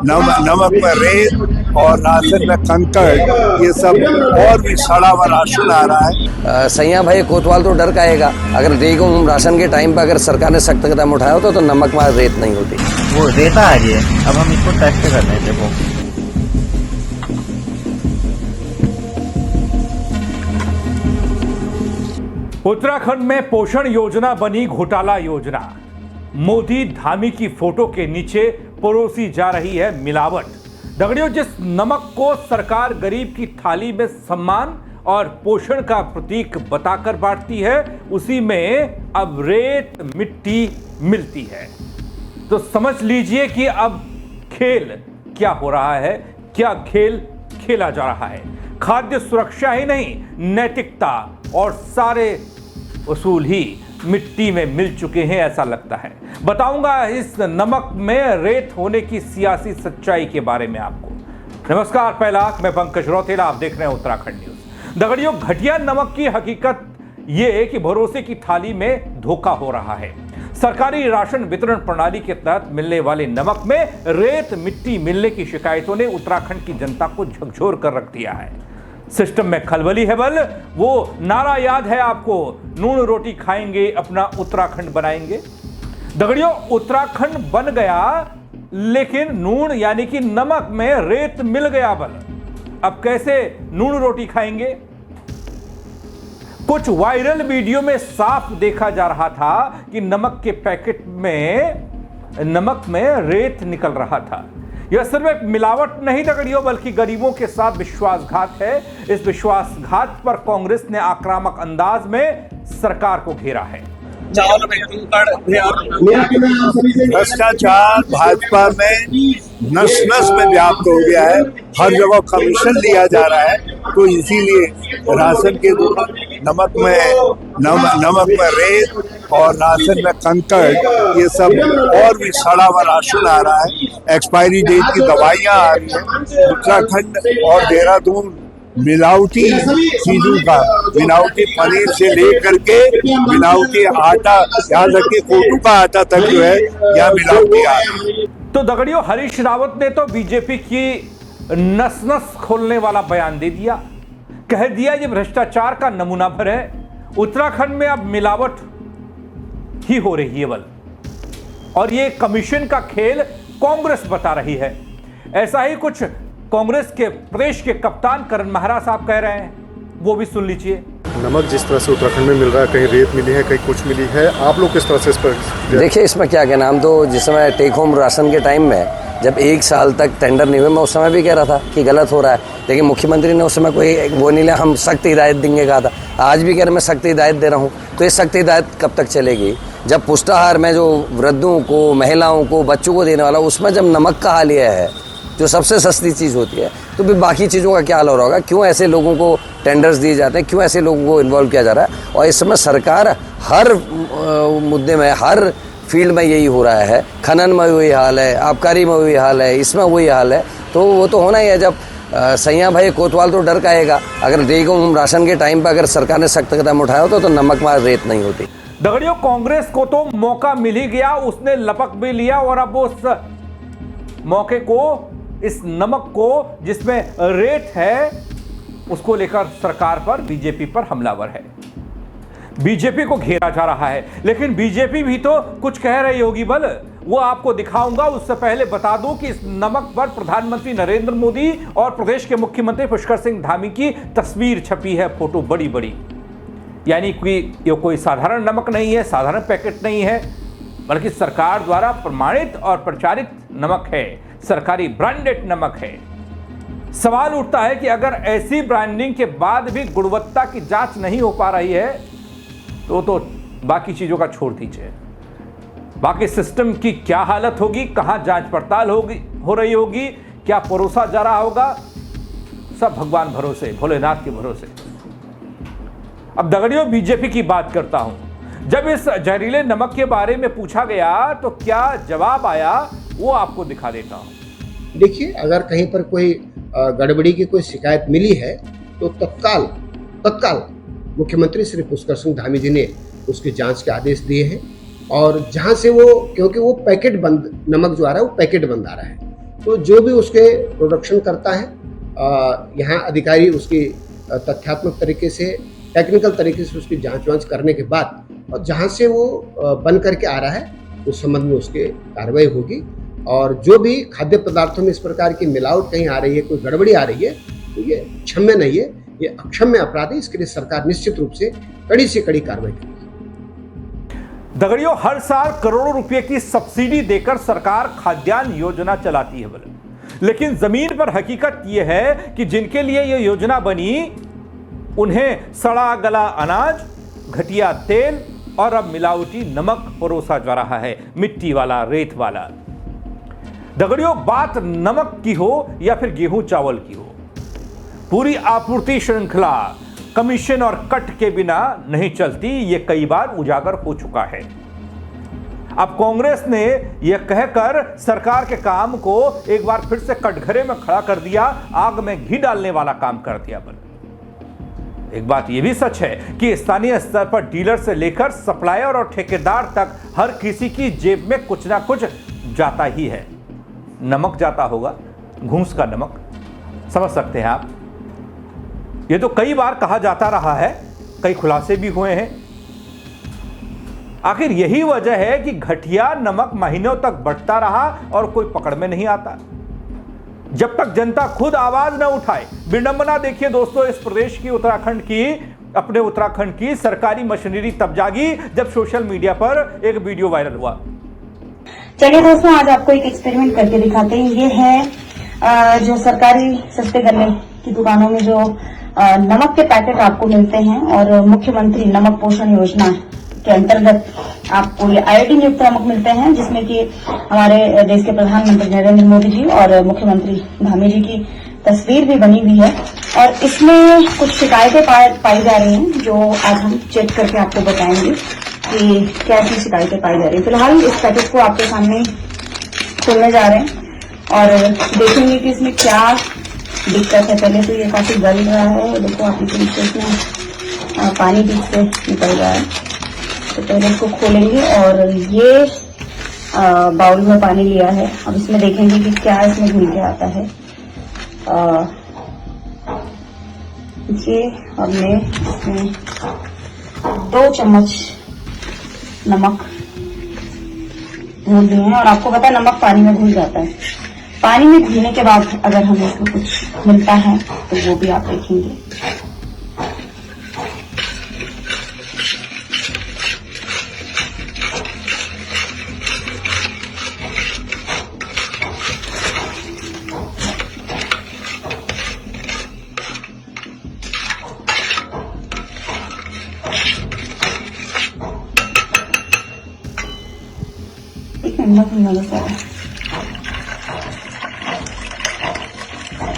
नमक में रेत और राशन में कंकड़, ये सब और भी सड़ा हुआ राशन आ रहा है। सैया भाई कोतवाल तो डर काएगा। अगर टेक होम राशन के टाइम पर अगर सरकार ने सख्त कदम उठाया होता तो नमक में रेत नहीं होती। वो रेता आ रही है, अब हम इसको टेस्ट कर रहे हैं। देखो उत्तराखंड में पोषण योजना बनी घोटाला योजना। मोदी धामी की फोटो के नीचे परोसी जा रही है मिलावट। दगड़ियों, जिस नमक को सरकार गरीब की थाली में सम्मान और पोषण का प्रतीक बताकर बांटती है, उसी में अब रेत मिट्टी मिलती है। तो समझ लीजिए कि अब खेल क्या हो रहा है, क्या खेल खेला जा रहा है। खाद्य सुरक्षा ही नहीं, नैतिकता और सारे उसूल ही मिट्टी में मिल चुके हैं, ऐसा लगता है। बताऊंगा इस नमक में रेत होने की सियासी सच्चाई के बारे में आपको। नमस्कार, पहला मैं पंकज रौतेला, आप देख रहे हैं उत्तराखंड न्यूज। दगड़ियों, घटिया नमक की हकीकत यह है कि भरोसे की थाली में धोखा हो रहा है। सरकारी राशन वितरण प्रणाली के तहत मिलने वाले नमक में रेत मिट्टी मिलने की शिकायतों ने उत्तराखंड की जनता को झकझोर कर रख दिया है। सिस्टम में खलबली है बल। वो नारा याद है आपको, नून रोटी खाएंगे अपना उत्तराखंड बनाएंगे। दगड़ियों, उत्तराखंड बन गया, लेकिन नून यानी कि नमक में रेत मिल गया बल। अब कैसे नून रोटी खाएंगे? कुछ वायरल वीडियो में साफ देखा जा रहा था कि नमक के पैकेट में नमक में रेत निकल रहा था। यह सिर्फ एक मिलावट नहीं दगड़ियों, बल्कि गरीबों के साथ विश्वासघात है। इस विश्वासघात पर कांग्रेस ने आक्रामक अंदाज में सरकार को घेरा है। भ्रष्टाचार भाजपा में नस नस में व्याप्त हो गया है। हर जगह कमीशन लिया जा रहा है, तो इसीलिए राशन के नमक में रेत और राशन में कंकड़, ये सब और भी सड़ा हुआ राशन आ रहा है। एक्सपायरी डेट की दवाइयां आ रही है। उत्तराखंड और देहरादून मिलावटी चीजों का, मिलावटी पनीर से लेकर के मिलावटी आटा, यहाँ तक कि कोटू का आटा तक जो है यहाँ मिलावटी आ रही है। तो दगड़ियों, हरीश रावत ने तो बीजेपी की नस नस खोलने वाला बयान दे दिया। कह दिया ये भ्रष्टाचार का नमूना भर है। उत्तराखंड में अब मिलावट ही हो रही है बल, और ये कमीशन का खेल कांग्रेस बता रही है। ऐसा ही कुछ कांग्रेस के प्रदेश के कप्तान करण महाराज साहब कह रहे हैं, वो भी सुन लीजिए। नमक जिस तरह से उत्तराखंड में मिल रहा है, कहीं रेत मिली है, कहीं कुछ मिली है, आप लोग किस तरह से इस पर? देखिए, इसमें क्या कहना, हम तो जिस समय टेक होम राशन के टाइम में जब 1 साल तक टेंडर नहीं हुए, मैं उस समय भी कह रहा था कि गलत हो रहा है, लेकिन मुख्यमंत्री ने उस समय कोई वो नहीं लिया। हम सख्त हिदायत देंगे कहा था, आज भी कह रहे मैं सख्त हिदायत दे रहा हूँ। तो ये सख्त हिदायत कब तक चलेगी? जब पुष्टाहार में जो वृद्धों को, महिलाओं को, बच्चों को देने वाला, उसमें जब नमक का हाल यह है जो सबसे सस्ती चीज़ होती है, तो फिर बाकी चीज़ों का क्या हाल हो रहा होगा? क्यों ऐसे लोगों को टेंडर्स दिए जाते हैं? क्यों ऐसे लोगों को इन्वॉल्व किया जा रहा है? और इस समय सरकार हर मुद्दे में, हर फील्ड में यही हो रहा है। खनन में वही हाल है, आबकारी में वही हाल है, इसमें वही हाल है। तो वो तो होना ही है। जब सैया भाई कोतवाल तो डर काएगा। अगर टेक होम राशन के टाइम पर अगर सरकार ने सख्त कदम उठाया होता तो नमक में रेत नहीं होती। दगड़ियों, कांग्रेस को तो मौका मिल ही गया, उसने लपक भी लिया, और अब उस मौके को, इस नमक को जिसमें रेत है, उसको लेकर सरकार पर, बीजेपी पर हमलावर है। बीजेपी को घेरा जा रहा है, लेकिन बीजेपी भी तो कुछ कह रही होगी बल। वो आपको दिखाऊंगा। उससे पहले बता दूं कि इस नमक पर प्रधानमंत्री नरेंद्र मोदी और प्रदेश के मुख्यमंत्री पुष्कर सिंह धामी की तस्वीर छपी है, फोटो बड़ी बड़ी। यानी कि ये कोई साधारण नमक नहीं है, साधारण पैकेट नहीं है, बल्कि सरकार द्वारा प्रमाणित और प्रचारित नमक है, सरकारी ब्रांडेड नमक है। सवाल उठता है कि अगर ऐसी ब्रांडिंग के बाद भी गुणवत्ता की जांच नहीं हो पा रही है, तो बाकी चीजों का छोड़ दीजिए, बाकी सिस्टम की क्या हालत होगी, कहां जांच पड़ताल हो रही होगी, क्या परोसा जा रहा होगा, सब भगवान भरोसे, भोलेनाथ के भरोसे। अब दगड़ियों, बीजेपी की बात करता हूं। जब इस जहरीले नमक के बारे में पूछा गया तो क्या जवाब आया, वो आपको दिखा देता हूं। देखिए, अगर कहीं पर कोई गड़बड़ी की कोई शिकायत मिली है तो तत्काल मुख्यमंत्री श्री पुष्कर सिंह धामी जी ने उसकी जांच के आदेश दिए हैं। और जहां से वो, क्योंकि वो पैकेट बंद नमक जो आ रहा है वो पैकेट बंद आ रहा है, तो जो भी उसके प्रोडक्शन करता है यहाँ अधिकारी उसकी तथ्यात्मक तरीके से, टेक्निकल तरीके से उसकी जांच वांच करने के बाद और जहाँ से वो बन करके आ रहा है उस संबंध में उसके कार्रवाई होगी। और जो भी खाद्य पदार्थों में इस प्रकार की मिलावट कहीं आ रही है, कोई गड़बड़ी आ रही है, तो ये क्षम्य नहीं है, ये अक्षम्य अपराध है। इसके लिए सरकार निश्चित रूप से कड़ी से कड़ी कार्रवाई करेगी। दगड़ियों, हर साल करोड़ों रुपए की सब्सिडी देकर सरकार खाद्यान्न योजना चलाती है बोले, लेकिन जमीन पर हकीकत यह है कि जिनके लिए यह योजना बनी उन्हें सड़ा गला अनाज, घटिया तेल और अब मिलावटी नमक परोसा जा रहा है, मिट्टी वाला, रेत वाला। दगड़ियों, बात नमक की हो या फिर गेहूं चावल की हो, पूरी आपूर्ति श्रृंखला कमीशन और कट के बिना नहीं चलती, यह कई बार उजागर हो चुका है। अब कांग्रेस ने यह कहकर सरकार के काम को एक बार फिर से कटघरे में खड़ा कर दिया, आग में घी डालने वाला काम कर दिया। एक बात यह भी सच है कि स्थानीय स्तर पर डीलर से लेकर सप्लायर और ठेकेदार तक हर किसी की जेब में कुछ ना कुछ जाता ही है। नमक जाता होगा, घूस का नमक, समझ सकते हैं आप। ये तो कई बार कहा जाता रहा है, कई खुलासे भी हुए हैं। आखिर यही वजह है कि घटिया नमक महीनों तक बढ़ता रहा और कोई पकड़ में नहीं आता, जब तक जनता खुद आवाज न उठाए। विडंबना देखिए दोस्तों, इस प्रदेश की, उत्तराखंड की, अपने उत्तराखंड की सरकारी मशीनरी तब जागी जब सोशल मीडिया पर एक वीडियो वायरल हुआ। चलिए दोस्तों, आज आपको एक एक्सपेरिमेंट करके दिखाते हैं। ये है जो सरकारी सस्ते गन्ने की दुकानों में जो नमक के पैकेट आपको मिलते हैं और मुख्यमंत्री नमक पोषण योजना के अंतर्गत आपको ये आयोडीन युक्त नमक मिलते हैं, जिसमें कि हमारे देश के प्रधानमंत्री नरेंद्र मोदी जी और मुख्यमंत्री धामी जी की तस्वीर भी बनी हुई है। और इसमें कुछ शिकायतें पाई जा रही हैं जो आज हम चेक करके आपको बताएंगे कि क्या ऐसी शिकायतें पाई जा रही हैं। फिलहाल इस पैकेट को आपके सामने खोलने जा रहे हैं और देखेंगे कि इसमें क्या दिक्कत है। पहले तो ये काफी गल रहा है, देखो आप इसमें पानी बीच से निकल रहा है। तो पहले इसको खोलेंगे और ये बाउल में पानी लिया है। अब इसमें देखेंगे कि क्या इसमें घुल के आता है। ये हमने इसमें 2 चम्मच नमक घोल दिए हैं और आपको पता है नमक पानी में घुल जाता है। पानी में घुलने के बाद अगर हमें इसमें कुछ मिलता है तो वो भी आप देखेंगे।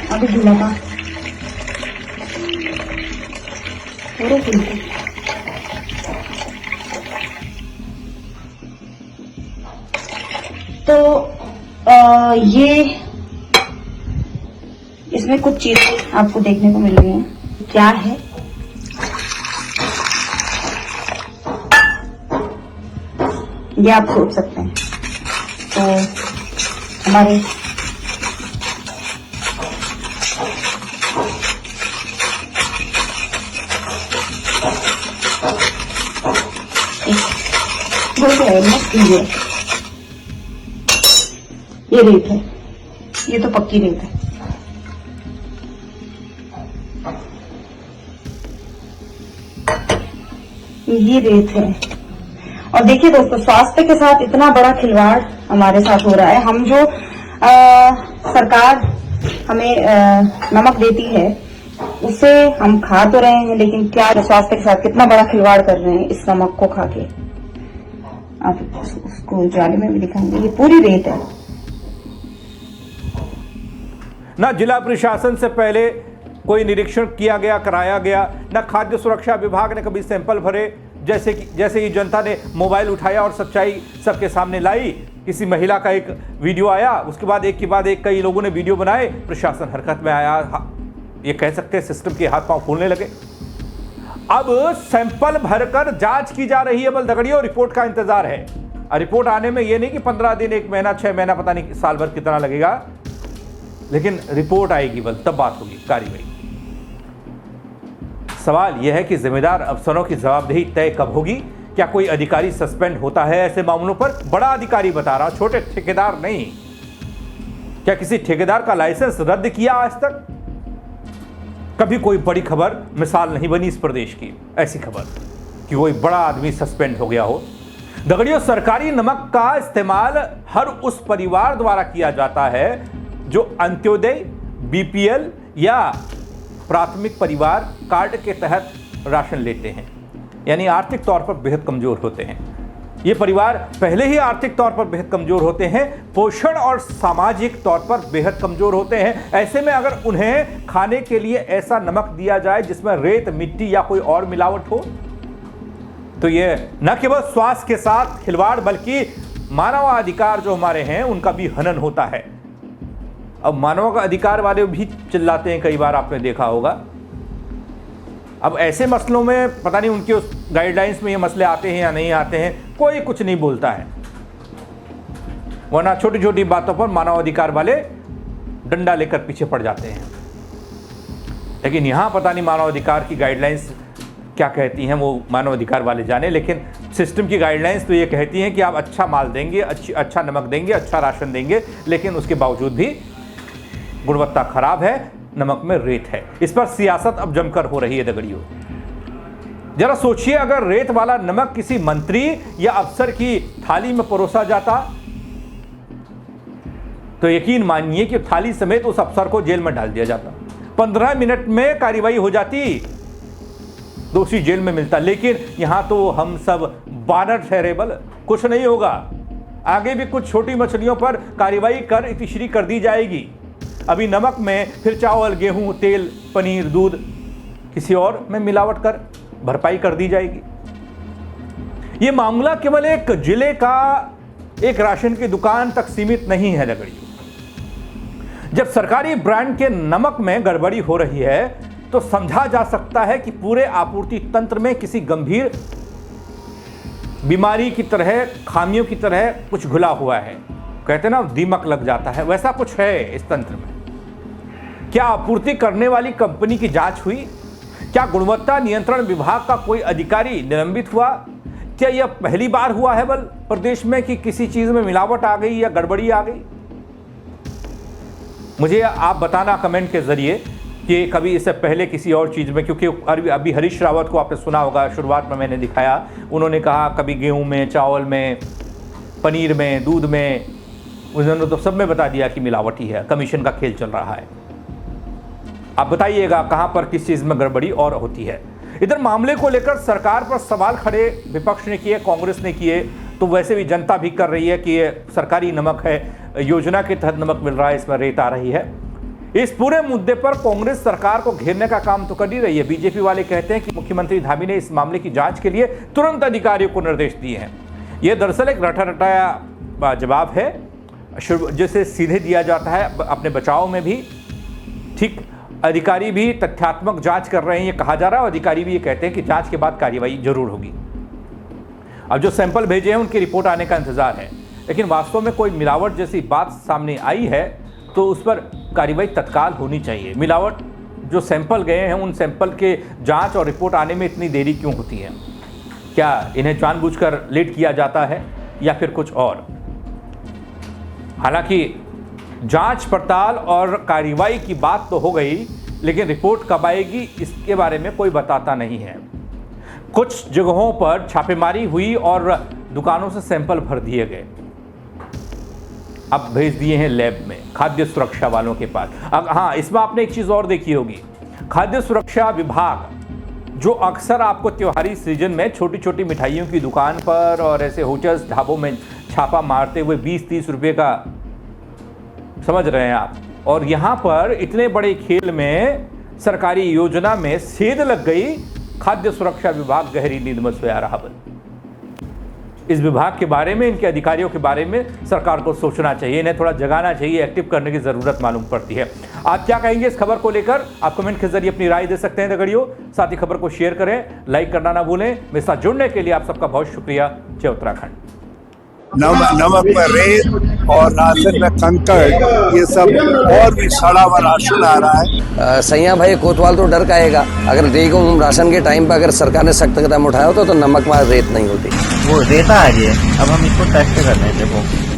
अभी धुला था तो ये इसमें कुछ चीजें आपको देखने को मिल रही हैं। क्या है? ये आप सोच सकते हैं। तो हमारे ये रेत है, ये तो पक्की रेत है। ये रेत है। और देखिए दोस्तों, स्वास्थ्य के साथ इतना बड़ा खिलवाड़ हमारे साथ हो रहा है। हम जो सरकार हमें नमक देती है उसे हम खा तो रहे हैं, लेकिन क्या स्वास्थ्य के साथ कितना बड़ा खिलवाड़ कर रहे हैं इस नमक को खा के। आप उसको जाली में भी दिखाएंगे। ये पूरी रेत है। ना जिला प्रशासन से पहले कोई निरीक्षण किया गया, कराया गया, ना खाद्य सुरक्षा विभाग ने कभी सैंपल भरे। जैसे ही जनता ने मोबाइल उठाया और सच्चाई सबके सामने लाई, किसी महिला का एक वीडियो आया, उसके बाद एक के बाद एक कई लोगों ने वीडियो बनाए, प्रशासन हरकत में आया। ये कह सकते हैं सिस्टम के हाथ पांव फूलने लगे। अब सैंपल भरकर जांच की जा रही है बल दगड़ियों, रिपोर्ट का इंतजार है। रिपोर्ट आने में ये नहीं कि 15 दिन, 1 महीना, 6 महीना, पता नहीं साल भर कितना लगेगा। लेकिन रिपोर्ट आएगी बल तब बात होगी कार्रवाई। सवाल यह है कि जिम्मेदार अफसरों की जवाबदेही तय कब होगी? क्या कोई अधिकारी सस्पेंड होता है ऐसे मामलों पर? बड़ा अधिकारी बता रहा, छोटे ठेकेदार नहीं। क्या किसी ठेकेदार का लाइसेंस रद्द किया आज तक? कभी कोई बड़ी खबर मिसाल नहीं बनी इस प्रदेश की, ऐसी खबर कि कोई बड़ा आदमी सस्पेंड हो गया हो। दगड़ियों, सरकारी नमक का इस्तेमाल हर उस परिवार द्वारा किया जाता है जो अंत्योदय, बीपीएल या प्राथमिक परिवार कार्ड के तहत राशन लेते हैं, यानी आर्थिक तौर पर बेहद कमजोर होते हैं। ये परिवार पहले ही आर्थिक तौर पर बेहद कमजोर होते हैं, पोषण और सामाजिक तौर पर बेहद कमजोर होते हैं। ऐसे में अगर उन्हें खाने के लिए ऐसा नमक दिया जाए जिसमें रेत, मिट्टी या कोई और मिलावट हो, तो ये न केवल स्वास्थ्य के साथ खिलवाड़ बल्कि मानवाधिकार जो हमारे हैं उनका भी हनन होता है। अब मानवाधिकार वाले भी चिल्लाते हैं, कई बार आपने देखा होगा। अब ऐसे मसलों में पता नहीं उनके उस गाइडलाइंस में ये मसले आते हैं या नहीं आते हैं, कोई कुछ नहीं बोलता है, वरना छोटी छोटी बातों पर मानवाधिकार वाले डंडा लेकर पीछे पड़ जाते हैं। लेकिन यहां पता नहीं मानवाधिकार की गाइडलाइंस क्या कहती हैं, वो मानवाधिकार वाले जाने। लेकिन सिस्टम की गाइडलाइंस तो ये कहती हैं कि आप अच्छा माल देंगे, अच्छा नमक देंगे, अच्छा राशन देंगे, लेकिन उसके बावजूद भी गुणवत्ता खराब है, नमक में रेत है। इस पर सियासत अब जमकर हो रही है दगड़ियों। जरा सोचिए, अगर रेत वाला नमक किसी मंत्री या अफसर की थाली में परोसा जाता तो यकीन मानिए कि थाली समेत उस अफसर को जेल में डाल दिया जाता, 15 मिनट में कार्रवाई हो जाती, दोषी जेल में मिलता। लेकिन यहां तो हम सब बानर ठहरे बल, कुछ नहीं होगा। आगे भी कुछ छोटी मछलियों पर कार्रवाई कर इतिश्री कर दी जाएगी। अभी नमक में फिर चावल, गेहूं, तेल, पनीर, दूध किसी और में मिलावट कर भरपाई कर दी जाएगी। यह मामला केवल एक जिले का एक राशन की दुकान तक सीमित नहीं है दगड़ियों। जब सरकारी ब्रांड के नमक में गड़बड़ी हो रही है तो समझा जा सकता है कि पूरे आपूर्ति तंत्र में किसी गंभीर बीमारी की तरह, खामियों की तरह कुछ घुला हुआ है। कहते ना दीमक लग जाता है, वैसा कुछ है इस तंत्र में। क्या आपूर्ति करने वाली कंपनी की जांच हुई? क्या गुणवत्ता नियंत्रण विभाग का कोई अधिकारी निलंबित हुआ? क्या यह पहली बार हुआ है बल प्रदेश में कि किसी चीज में मिलावट आ गई या गड़बड़ी आ गई? मुझे आप बताना कमेंट के जरिए कि कभी इससे पहले किसी और चीज़ में, क्योंकि अभी हरीश रावत को आपने सुना होगा, शुरुआत में मैंने दिखाया, उन्होंने कहा कभी गेहूं में, चावल में, पनीर में, दूध में, उन्होंने तो सब में बता दिया कि मिलावटी है, कमीशन का खेल चल रहा है। आप बताइएगा कहां पर किस चीज़ में गड़बड़ी और होती है। इधर मामले को लेकर सरकार पर सवाल खड़े विपक्ष ने किए, कांग्रेस ने किए, तो वैसे भी जनता भी कर रही है कि ये सरकारी नमक है, योजना के तहत नमक मिल रहा है, इसमें रेत आ रही है। इस पूरे मुद्दे पर कांग्रेस सरकार को घेरने का काम तो कर ही रही है। बीजेपी वाले कहते हैं कि मुख्यमंत्री धामी ने इस मामले की जांच के लिए तुरंत अधिकारियों को निर्देश दिए हैं। यह दरअसल एक रटा रटाया जवाब है जिसे सीधे दिया जाता है अपने बचाव में भी। ठीक, अधिकारी भी तथ्यात्मक जांच कर रहे हैं ये कहा जा रहा है, और अधिकारी भी ये कहते हैं कि जांच के बाद कार्रवाई जरूर होगी। अब जो सैंपल भेजे हैं उनकी रिपोर्ट आने का इंतजार है, लेकिन वास्तव में कोई मिलावट जैसी बात सामने आई है तो उस पर कार्रवाई तत्काल होनी चाहिए। मिलावट जो सैंपल गए हैं उन सैंपल के जांच और रिपोर्ट आने में इतनी देरी क्यों होती है? क्या इन्हें जानबूझकर लेट किया जाता है या फिर कुछ और? हालांकि जांच पड़ताल और कार्रवाई की बात तो हो गई, लेकिन रिपोर्ट कब आएगी इसके बारे में कोई बताता नहीं है। कुछ जगहों पर छापेमारी हुई और दुकानों से सैंपल भर दिए गए, अब भेज दिए हैं लैब में खाद्य सुरक्षा वालों के पास। अब हाँ, इसमें आपने एक चीज़ और देखी होगी, खाद्य सुरक्षा विभाग जो अक्सर आपको त्योहारी सीजन में छोटी छोटी मिठाइयों की दुकान पर और ऐसे होटल्स, ढाबों में छापा मारते हुए 20-30 रुपये का, समझ रहे हैं आप, और यहाँ पर इतने बड़े खेल में सरकारी योजना में सेध लग गई। खाद्य सुरक्षा विभाग गहरी नींद में सोया रहा। इस विभाग के बारे में, इनके अधिकारियों के बारे में सरकार को सोचना चाहिए, इन्हें थोड़ा जगाना चाहिए, एक्टिव करने की जरूरत मालूम पड़ती है। आप क्या कहेंगे इस खबर को लेकर? आप कमेंट के जरिए अपनी राय दे सकते हैं दगड़ियों। साथ ही खबर को शेयर करें, लाइक करना ना भूलें। मेरे साथ जुड़ने के लिए आप सबका बहुत शुक्रिया। जय उत्तराखंड। नमक में रेत और राशन में कंकड़, ये सब और भी सड़ा हुआ राशन आ रहा है। सैया भाई कोतवाल तो डर काएगा, अगर देखो हम राशन के टाइम पर अगर सरकार ने सख्त कदम उठाया होता तो नमक में रेत नहीं होती। वो रेता आ रही है, अब हम इसको टेस्ट करने थे वो